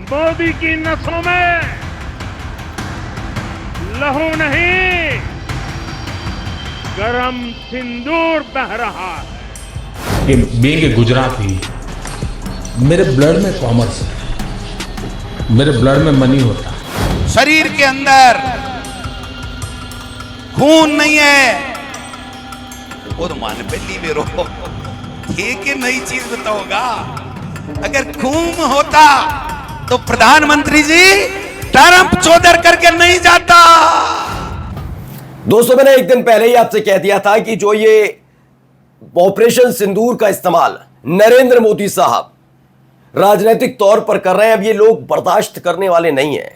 Being Gujarati, मेरे blood में commerce है, मेरे ब्लड में मनी होता है। शरीर के अंदर खून नहीं है और मन पे लीवे रो ये नई चीज बताओगा। अगर खून होता तो प्रधानमंत्री जी ट्रंप चौधर करके नहीं जाता। दोस्तों, मैंने एक दिन पहले ही आपसे कह दिया था कि जो ये ऑपरेशन सिंदूर का इस्तेमाल नरेंद्र मोदी साहब राजनीतिक तौर पर कर रहे हैं, अब ये लोग बर्दाश्त करने वाले नहीं हैं।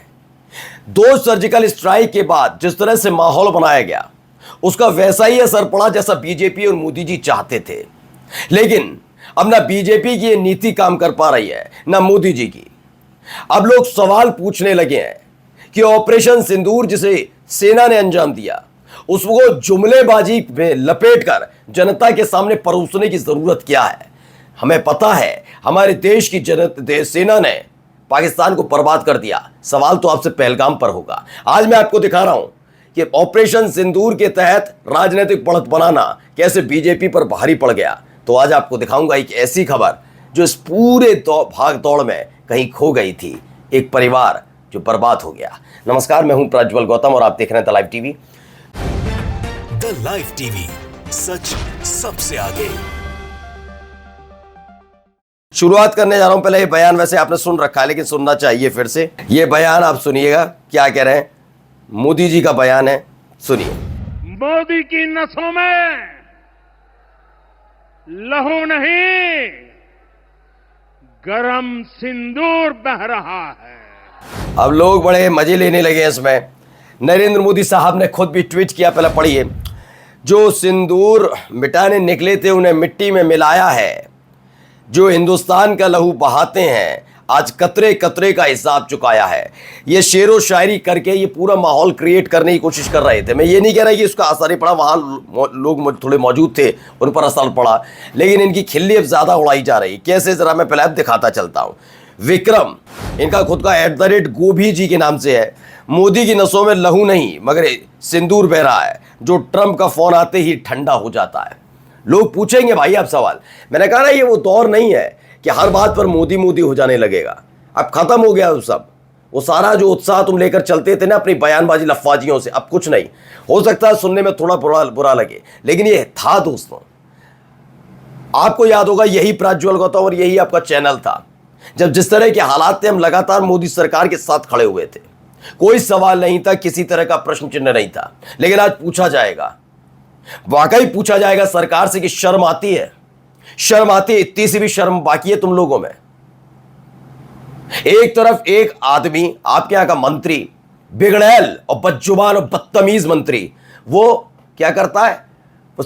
2 सर्जिकल स्ट्राइक के बाद जिस तरह से माहौल बनाया गया उसका वैसा ही असर पड़ा जैसा बीजेपी और मोदी जी चाहते थे। लेकिन अब ना बीजेपी की ये नीति काम कर पा रही है ना मोदी जी की। अब लोग सवाल पूछने लगे हैं कि ऑपरेशन सिंदूर जिसे सेना ने अंजाम दिया उसको जुमलेबाजी में लपेटकर जनता के सामने परोसने की जरूरत क्या है। हमें पता है हमारे देश की सेना ने पाकिस्तान को बर्बाद कर दिया। सवाल तो आपसे पहलगाम पर होगा। आज मैं आपको दिखा रहा हूं कि ऑपरेशन सिंदूर के तहत राजनीतिक बढ़त बनाना कैसे बीजेपी पर भारी पड़ गया। तो आज आपको दिखाऊंगा एक ऐसी खबर जो इस पूरे भाग दौड़ में कहीं खो गई थी, एक परिवार जो बर्बाद हो गया। नमस्कार, मैं हूं प्रज्वल गौतम और आप देख रहे हैं the live TV. The live TV, सच सबसे आगे। शुरुआत करने जा रहा हूं। पहले ये बयान वैसे आपने सुन रखा है लेकिन सुनना चाहिए फिर से। ये बयान आप सुनिएगा क्या कह रहे हैं। मोदी जी का बयान है, सुनिए। मोदी की नसों में लहू नहीं, गरम सिंदूर बह रहा है। अब लोग बड़े मजे लेने लगे हैं इसमें। नरेंद्र मोदी साहब ने खुद भी ट्वीट किया, पहले पढ़िए। जो सिंदूर मिटाने निकले थे उन्हें मिट्टी में मिलाया है। जो हिंदुस्तान का लहू बहाते हैं आज कतरे कतरे का हिसाब चुकाया है। ये शेरो शायरी करके ये पूरा माहौल क्रिएट करने की कोशिश कर रहे थे। मैं ये नहीं कह रहा कि इसका असर ही पड़ा, वहाँ लोग थोड़े मौजूद थे उन पर असर पड़ा, लेकिन इनकी खिल्ली अब ज़्यादा उड़ाई जा रही। कैसे, ज़रा मैं पहले दिखाता चलता हूँ। विक्रम, इनका खुद का @गोभी जी के नाम से है। मोदी की नसों में लहू नहीं मगर सिंदूर बह रहा है, जो ट्रंप का फोन आते ही ठंडा हो जाता है। लोग पूछेंगे भाई आप सवाल। मैंने कहा ना, ये वो दौर नहीं है कि हर बात पर मोदी मोदी हो जाने लगेगा। अब खत्म हो गया वो सब। वो सारा जो उत्साह तुम लेकर चलते थे ना अपनी बयानबाजी लफ्फाजियों से, अब कुछ नहीं। हो सकता है सुनने में थोड़ा बुरा लगे, लेकिन ये था दोस्तों। आपको याद होगा यही प्रज्वल गौतम और यही आपका चैनल था जब जिस तरह के हालात थे हम लगातार मोदी सरकार के साथ खड़े हुए थे। कोई सवाल नहीं था, किसी तरह का प्रश्न चिन्ह नहीं था। लेकिन आज पूछा जाएगा, वाकई पूछा जाएगा सरकार से कि शर्म आती है? शर्म आती है? इतनी सी भी शर्म बाकी है तुम लोगों में? एक तरफ एक आदमी, आपके यहां का मंत्री, बिगड़ैल और बदजुबान और बदतमीज मंत्री, वो क्या करता है? वो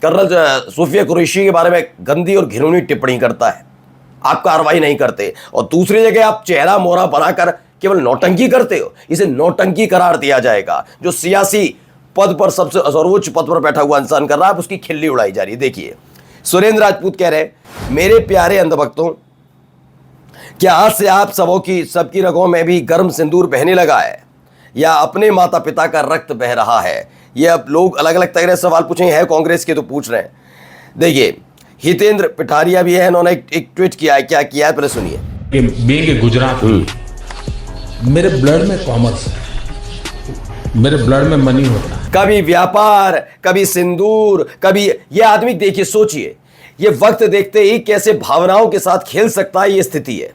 कर्नल सूफिया कुरैशी के बारे में गंदी और घिनौनी टिप्पणी करता है। आप कार्रवाई नहीं करते और दूसरी जगह आप चेहरा मोहरा बनाकर केवल नौटंकी करते हो। इसे नौटंकी करार दिया जाएगा। जो सियासी पद पर सबसे सर्वोच्च पद पर बैठा हुआ इंसान कर रहा है, उसकी खिल्ली उड़ाई जा रही है। देखिए, सुरेंद्र राजपूत कह रहे हैं, मेरे प्यारे अंधभक्तों, क्या आज से आप सबकी रगों में भी गर्म सिंदूर बहने लगा है या अपने माता पिता का रक्त बह रहा है? ये अब लोग अलग अलग तरह से सवाल पूछेंगे। है कांग्रेस के तो पूछ रहे हैं। देखिए, हितेंद्र पिठारिया भी है, इन्होंने एक ट्वीट किया है। क्या किया है पहले सुनिए। बीइंग गुजराती, मेरे ब्लड में कॉमर्स है, मेरे ब्लड में मनी होता है। कभी व्यापार, कभी सिंदूर, कभी ये आदमी, देखिए सोचिए, ये वक्त देखते ही कैसे भावनाओं के साथ खेल सकता है। ये स्थिति है,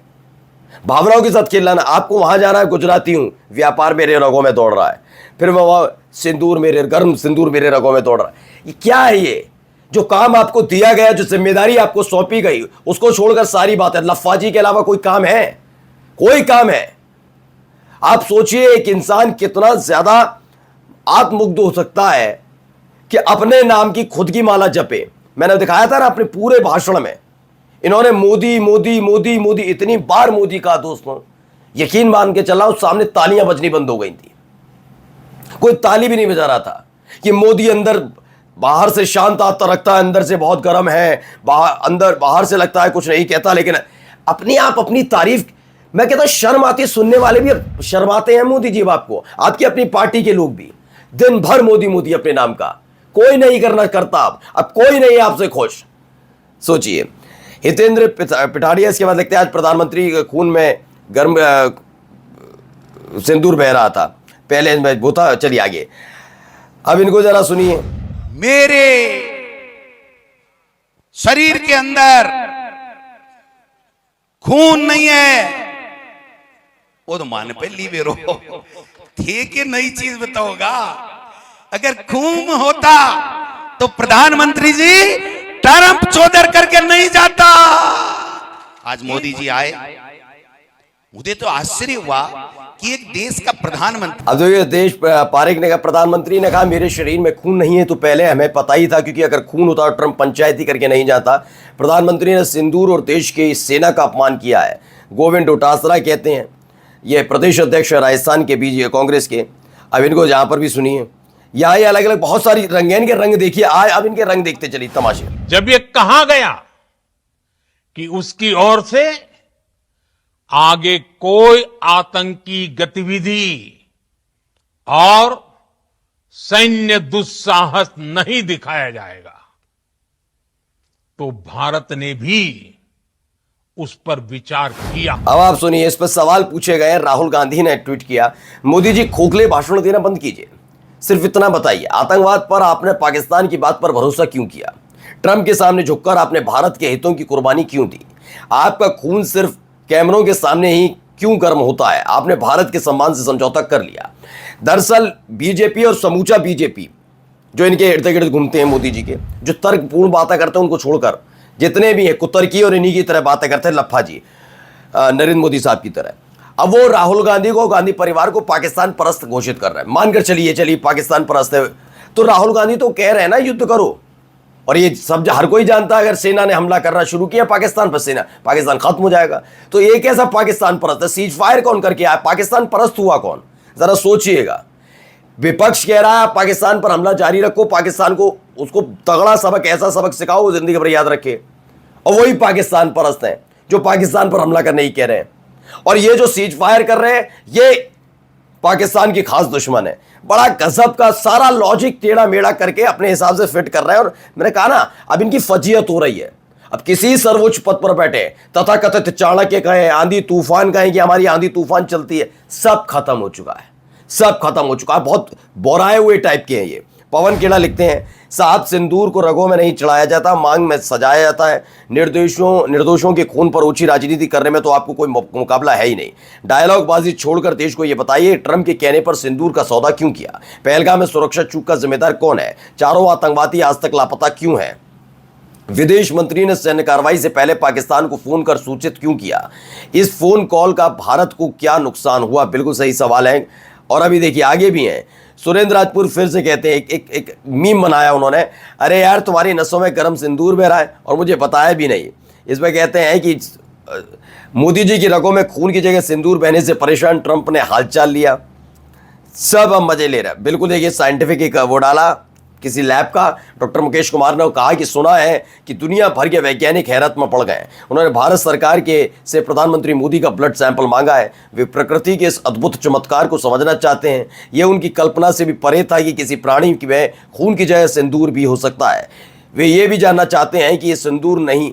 भावनाओं के साथ खेलना ना। आपको वहां जाना है, गुजराती हूं, व्यापार मेरे रगों में दौड़ रहा है, फिर वहां सिंदूर मेरे, गर्म सिंदूर मेरे रगों में दौड़ रहा है। ये क्या है? ये जो काम आपको दिया गया, जो जिम्मेदारी आपको सौंपी गई, उसको छोड़कर सारी बातें लफ्फाजी के अलावा कोई काम है? कोई काम है? आप सोचिए एक इंसान कितना ज्यादा आत्ममुग्ध हो सकता है कि अपने नाम की खुद की माला जपे। मैंने दिखाया था ना अपने पूरे भाषण में, इन्होंने मोदी मोदी मोदी मोदी इतनी बार मोदी कहा दोस्तों, यकीन मान के चला उस सामने तालियां बजनी बंद हो गई थी। कोई ताली भी नहीं बजा रहा था कि मोदी अंदर बाहर से शांत आत्मा रखता है, अंदर से बहुत गर्म है, बाहर से लगता है कुछ नहीं कहता, लेकिन अपने आप अपनी तारीफ मैं कहता हूं शर्म आती है, सुनने वाले भी अब शर्माते हैं मोदी जी अब आपको, आपकी अपनी पार्टी के लोग भी दिन भर मोदी मोदी अपने नाम का, कोई नहीं करना करता अब कोई नहीं है आपसे खुश। सोचिए हितेंद्र पिठाड़िया इसके बाद लिखते हैं आज प्रधानमंत्री खून में गर्म सिंदूर बह रहा था, पहले में वो था। चलिए आगे, अब इनको जरा सुनिए। मेरे शरीर के अंदर खून नहीं है, वो तो मान पे ली बेरो थे कि नई चीज बताओगा। अगर खून होता तो प्रधानमंत्री जी टर्म चौधर करके नहीं जाता। आज मोदी जी आए, मुझे तो आश्चर्य हुआ कि एक देश का प्रधानमंत्री। अब देखिए देश पारेख ने कहा, प्रधानमंत्री ने कहा मेरे शरीर में खून नहीं है, तो पहले हमें पता ही था, क्योंकि अगर खून होता तो ट्रंप पंचायती करके नहीं जाता। प्रधानमंत्री ने सिंदूर और देश की सेना का अपमान किया है। गोविंद डोटासरा कहते हैं, ये प्रदेश अध्यक्ष राजस्थान के बीजेपी कांग्रेस के। अब इनको जहां पर भी सुनिए, यहाँ ये अलग अलग बहुत सारी रंगीन के रंग देखिए। अब इनके रंग देखते चलिए तमाशे। जब ये कहा गया कि उसकी ओर से आगे कोई आतंकी गतिविधि और सैन्य दुस्साहस नहीं दिखाया जाएगा, तो भारत ने भी उस पर विचार किया। अब आप सुनिए, इस पर सवाल पूछे गए। राहुल गांधी ने ट्वीट किया, मोदी जी खोखले भाषण देना बंद कीजिए, सिर्फ इतना बताइए, आतंकवाद पर आपने पाकिस्तान की बात पर भरोसा क्यों किया? ट्रंप के सामने झुककर आपने भारत के हितों की कुर्बानी क्यों दी? आपका खून सिर्फ कैमरों के सामने ही क्यों गर्म होता है? आपने भारत के सम्मान से समझौता कर लिया। दरअसल बीजेपी और समूचा बीजेपी जो इनके इर्द गिर्द घूमते हैं मोदी जी के, जो तर्कपूर्ण बातें करते हैं, उनको छोड़कर जितने भी हैं कुतर्की और इन्हीं की तरह बातें करते हैं, लफ्फा जी नरेंद्र मोदी साहब की तरह। अब वो राहुल गांधी को, गांधी परिवार को पाकिस्तान परस्त घोषित कर रहा है। मानकर चलिए पाकिस्तान परस्त है, तो राहुल गांधी तो कह रहे हैं ना युद्ध करो, और ये सब हर कोई जानता है अगर सेना ने हमला करना शुरू किया पाकिस्तान पर, पाकिस्तान खत्म हो जाएगा। तो ये कैसा पाकिस्तान परस्त है? सीज फायर कौन करके आया? पाकिस्तान परस्त हुआ कौन? जरा सोचिएगा। विपक्ष कह रहा है पाकिस्तान पर हमला जारी रखो, पाकिस्तान को उसको तगड़ा सबक, ऐसा सबक सिखाओ वो जिंदगी भर याद रखे, और वही पाकिस्तान परस्त हैं जो पाकिस्तान पर हमला करने ही कह रहे हैं। और ये जो सीज फायर कर रहे हैं ये पाकिस्तान की खास दुश्मन है। बड़ा गजब का सारा लॉजिक टेढ़ा मेढ़ा करके अपने हिसाब से फिट कर रहे हैं। और मैंने कहा ना, अब इनकी फजीयत हो रही है। अब किसी सर्वोच्च पद पर बैठे तथाकथित चाणक्य कहें, आंधी तूफान कहें कि हमारी आंधी तूफान चलती है, सब खत्म हो चुका है, सब खत्म हो चुका है। बहुत बोराए हुए टाइप के हैं ये। पवन केड़ा लिखते हैं, साहब सिंदूर को रगों में नहीं चढ़ाया जाता, मांग में सजाया जाता है। निर्दोषों के खून पर ऊंची राजनीति करने में तो आपको कोई मुकाबला है ही नहीं। डायलॉग बाजी छोड़कर देश को यह बताइए, ट्रंप के कहने पर सिंदूर का सौदा क्यों किया? पहलगाम में सुरक्षा चूक का जिम्मेदार कौन है? चारों आतंकवादी आज तक लापता क्यों है? विदेश मंत्री ने सैन्य कार्रवाई से पहले पाकिस्तान को फोन कर सूचित क्यों किया? इस फोन कॉल का भारत को क्या नुकसान हुआ? बिल्कुल सही सवाल है। और अभी देखिए आगे भी हैं। सुरेंद्र राजपूत फिर से कहते हैं, एक मीम बनाया उन्होंने, अरे यार तुम्हारी नसों में गर्म सिंदूर बह रहा है और मुझे बताया भी नहीं। इसमें कहते हैं कि मोदी जी की रगों में खून की जगह सिंदूर बहने से परेशान ट्रंप ने हालचाल लिया। सब हम मजे ले रहे हैं। बिल्कुल देखिए साइंटिफिक एक वो डाला किसी लैब का, डॉक्टर मुकेश कुमार ने कहा कि सुना है कि दुनिया भर के वैज्ञानिक हैरत में पड़ गए। उन्होंने भारत सरकार के से प्रधानमंत्री मोदी का ब्लड सैंपल मांगा है। वे प्रकृति के इस अद्भुत चमत्कार को समझना चाहते हैं। यह उनकी कल्पना से भी परे था कि किसी प्राणी में खून की जगह सिंदूर भी हो सकता है। वे ये भी जानना चाहते हैं कि ये सिंदूर नहीं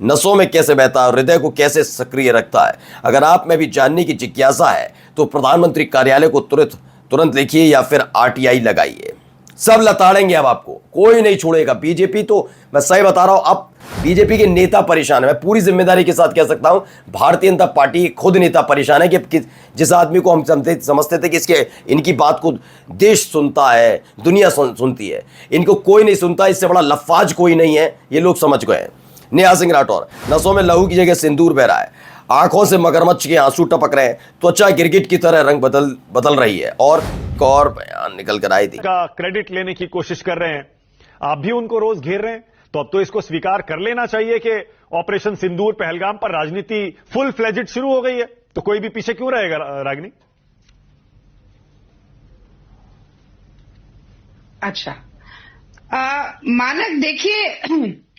नसों में कैसे बहता है और हृदय को कैसे सक्रिय रखता है। अगर आप में भी जानने की जिज्ञासा है तो प्रधानमंत्री कार्यालय को तुरंत लिखिए या फिर RTI लगाइए। सब लताड़ेंगे अब आपको, कोई नहीं छोड़ेगा। बीजेपी तो मैं सही बता रहा हूं, अब बीजेपी के नेता परेशान है। मैं पूरी जिम्मेदारी के साथ कह सकता हूं, भारतीय जनता पार्टी खुद नेता परेशान है कि जिस आदमी को हम समझते थे कि इनकी बात को देश सुनता है, दुनिया सुनती है, इनको कोई नहीं सुनता। इससे बड़ा लफ्फाज कोई नहीं है, ये लोग समझ गए हैं। नेहा सिंह राठौर, नसों में लहू की जगह सिंदूर बह रहा है, आंखों से मगरमच्छ के आंसू टपक रहे हैं, त्वचा गिरगिट की तरह रंग बदल रही है, और बयान निकल कर आई थी का क्रेडिट लेने की कोशिश कर रहे हैं। आप भी उनको रोज घेर रहे हैं, तो अब तो इसको स्वीकार कर लेना चाहिए कि ऑपरेशन सिंदूर पहलगाम पर राजनीति फुल फ्लेजेड शुरू हो गई है। तो कोई भी पीछे क्यों रहेगा? रागिनी, अच्छा मानक देखिए,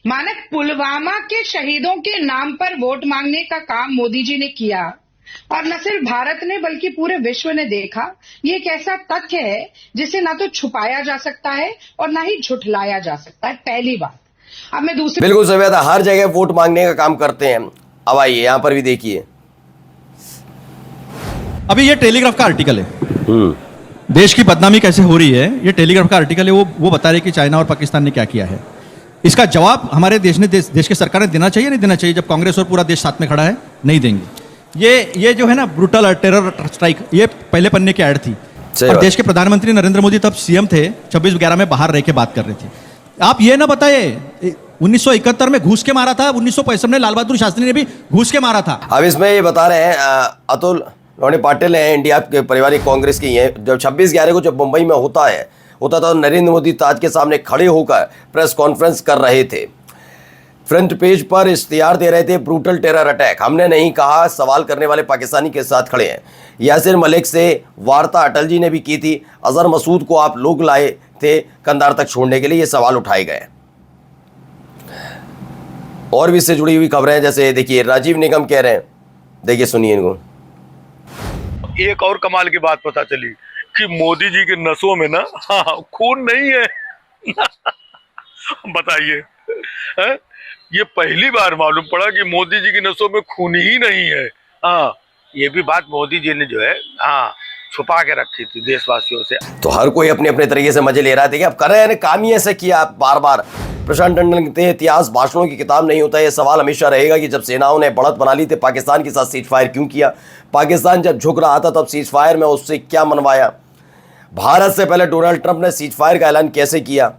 मानक पुलवामा के शहीदों के नाम पर वोट मांगने का काम मोदी जी ने किया, और न सिर्फ भारत ने बल्कि पूरे विश्व ने देखा ये एक ऐसा तथ्य है जिसे ना तो छुपाया जा सकता है और ना ही झुठलाया जा सकता है। पहली बात। अब मैं दूसरी बिल्कुल सही बात है, हर जगह वोट मांगने का काम करते हैं। अब आइए यहां पर भी देखिए, अभी ये टेलीग्राफ का आर्टिकल है, देश की बदनामी कैसे हो रही है, ये टेलीग्राफ का आर्टिकल है। वो बता रहे कि चाइना और पाकिस्तान ने क्या किया है। इसका जवाब हमारे देश की सरकार ने देना चाहिए, नहीं देना चाहिए? जब कांग्रेस और पूरा देश साथ में खड़ा है, नहीं देंगे। ये जो है ना ब्रूटल टेरर स्ट्राइक, ये पहले पन्ने की ऐड थी। और देश के प्रधानमंत्री नरेंद्र मोदी तब सीएम थे, 26/11 में बाहर रह के बात कर रहे थे। आप ये ना बताइए 1971 में घूस के मारा था, 1965 में लाल बहादुर शास्त्री ने भी घूस के मारा था। अब इसमें ये बता रहे हैं अतुल रोनी पाटिल हैं, इंडिया के पारिवारिक कांग्रेस की हैं। जब 26/11 को जब मुंबई में होता था, नरेंद्र मोदी ताज के सामने खड़े होकर प्रेस कॉन्फ्रेंस कर रहे थे। फ्रंट पेज पर इश्तिहार दे रहे थे, ब्रूटल टेरर अटैक। हमने नहीं कहा, सवाल करने वाले पाकिस्तानी के साथ खड़े हैं। यासिर मलिक से वार्ता अटल जी ने भी की थी। अजहर मसूद को आप लोग लाए थे कंधार तक छोड़ने के लिए, ये सवाल उठाए गए। और भी इससे जुड़ी हुई खबरें हैं, जैसे देखिए राजीव निगम कह रहे हैं, देखिए सुनिए इनको। एक और कमाल की बात पता चली कि मोदी जी के नसों में ना खून नहीं है। बताइए, ये पहली बार मालूम पड़ा कि मोदी जी की नसों में खून ही नहीं है। हाँ, ये भी बात मोदी जी ने जो है छुपा के रखी थी देशवासियों से। तो हर कोई अपने अपने तरीके से मजे ले रहा था कि अब कर रहे हैं, काम ही ऐसे किया बार बार। प्रशांत टंडन कहते हैं इतिहास भाषणों की किताब नहीं होता। यह सवाल हमेशा रहेगा कि जब सेनाओं ने बढ़त बना ली थी, पाकिस्तान के साथ सीज फायर क्यों किया? पाकिस्तान जब झुक रहा था तब सीज फायर में उससे क्या मनवाया? भारत से पहले डोनाल्ड ट्रंप ने सीज फायर का ऐलान कैसे किया?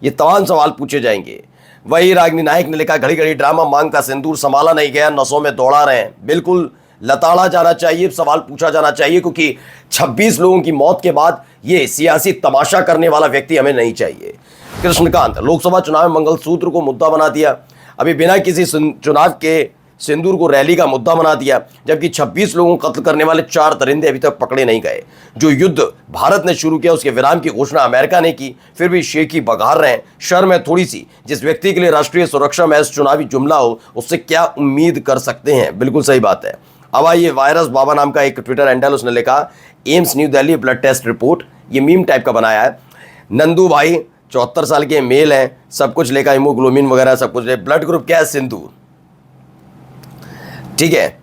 ये तमाम सवाल पूछे जाएंगे। वही रागिनी नायक ने लिखा, घड़ी घड़ी ड्रामा, मांग का सिंदूर संभाला नहीं गया, नसों में दौड़ा रहे हैं। बिल्कुल लताड़ा जाना चाहिए, सवाल पूछा जाना चाहिए, क्योंकि 26 लोगों की मौत के बाद ये सियासी तमाशा करने वाला व्यक्ति हमें नहीं चाहिए। कृष्णकांत, लोकसभा चुनाव में मंगलसूत्र को मुद्दा बना दिया, अभी बिना किसी चुनाव के सिंदूर को रैली का मुद्दा बना दिया, जबकि 26 लोगों को कत्ल करने वाले 4 दरिंदे अभी तक पकड़े नहीं गए। जो युद्ध भारत ने शुरू किया उसके विराम की घोषणा अमेरिका ने की, फिर भी शेखी बघार रहे हैं। शर्म है थोड़ी सी, जिस व्यक्ति के लिए राष्ट्रीय सुरक्षा महज चुनावी जुमला हो, उससे क्या उम्मीद कर सकते हैं? बिल्कुल सही बात है। अब आइए, वायरस बाबा नाम का एक ट्विटर हैंडल, उसने लिखा, AIIMS new Delhi blood test report, ये मीम टाइप का बनाया है। नंदू भाई 74 साल के मेल हैं, सब कुछ लेकर हीमोग्लोबिन वगैरह सब कुछ, ब्लड ग्रुप क्या है? सिंदूर। ठीक है,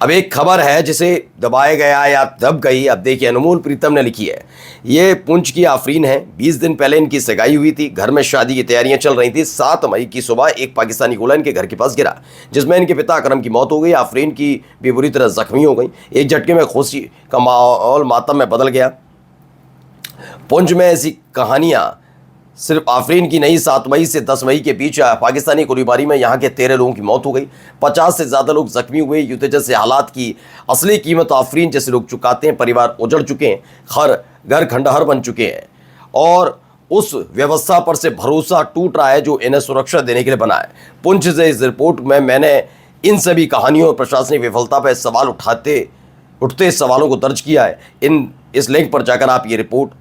अब एक खबर है जिसे दबाया गया या दब गई। अब देखिए, अनमोल प्रीतम ने लिखी है, ये पुंछ की आफरीन है। 20 दिन पहले इनकी सगाई हुई थी, घर में शादी की तैयारियां चल रही थी। 7 मई की सुबह एक पाकिस्तानी गोला इनके घर के पास गिरा, जिसमें इनके पिता अकरम की मौत हो गई। आफरीन की भी बुरी तरह जख्मी हो गई। एक झटके में खुशी का माहौल मातम में बदल गया। पुंछ में ऐसी कहानियां सिर्फ आफरीन की नहीं, 7 मई से 10 मई के बीच पाकिस्तानी गोलीबारी में यहाँ के 13 लोगों की मौत हो गई। 50 से ज़्यादा लोग जख्मी हुए। युद्ध जैसे हालात की असली कीमत आफरीन जैसे लोग चुकाते हैं। परिवार उजड़ चुके हैं, घर खंडहर बन चुके हैं, और उस व्यवस्था पर से भरोसा टूट रहा है जो इन्हें सुरक्षा देने के लिए बना है। पुंछ से इस रिपोर्ट में मैंने इन सभी कहानियों और प्रशासनिक विफलता पर सवाल उठते सवालों को दर्ज किया है। इस लिंक पर जाकर आप ये रिपोर्ट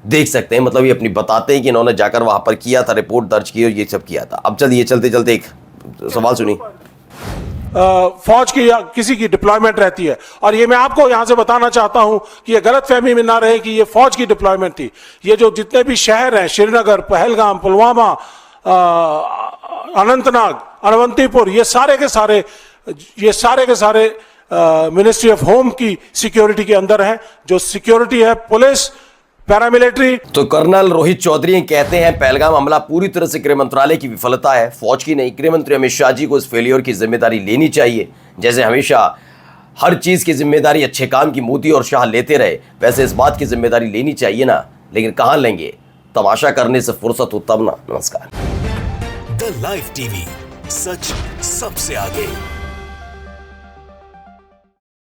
देख सकते हैं। मतलब ये अपनी बताते हैं कि इन्होंने जाकर वहां पर किया था, रिपोर्ट दर्ज की और ये सब किया था। अब चलिए चलते चलते एक सवाल सुनिए। फौज की या किसी की डिप्लॉयमेंट रहती है, और ये मैं आपको यहां से बताना चाहता हूं कि ये गलतफहमी में ना रहे कि ये फौज की डिप्लॉयमेंट थी। ये जो जितने भी शहर हैं, श्रीनगर, पहलगाम, पुलवामा, अनंतनाग, अनवंतीपुर, ये सारे के सारे मिनिस्ट्री ऑफ होम की सिक्योरिटी के अंदर है। जो सिक्योरिटी है, पुलिस, पैरामिलिट्री। तो कर्नल रोहित चौधरी कहते हैं पहलगाम हमला पूरी तरह से गृह मंत्रालय की विफलता है, फौज की नहीं। गृह मंत्री अमित शाह जी को इस फेलियर की जिम्मेदारी लेनी चाहिए। जैसे हमेशा हर चीज की जिम्मेदारी अच्छे काम की मोदी और शाह लेते रहे, वैसे इस बात की जिम्मेदारी लेनी चाहिए ना। लेकिन कहां लेंगे? तमाशा करने से फुर्सत हो तब ना। नमस्कार। द लाइव टीवी, सच सबसे आगे।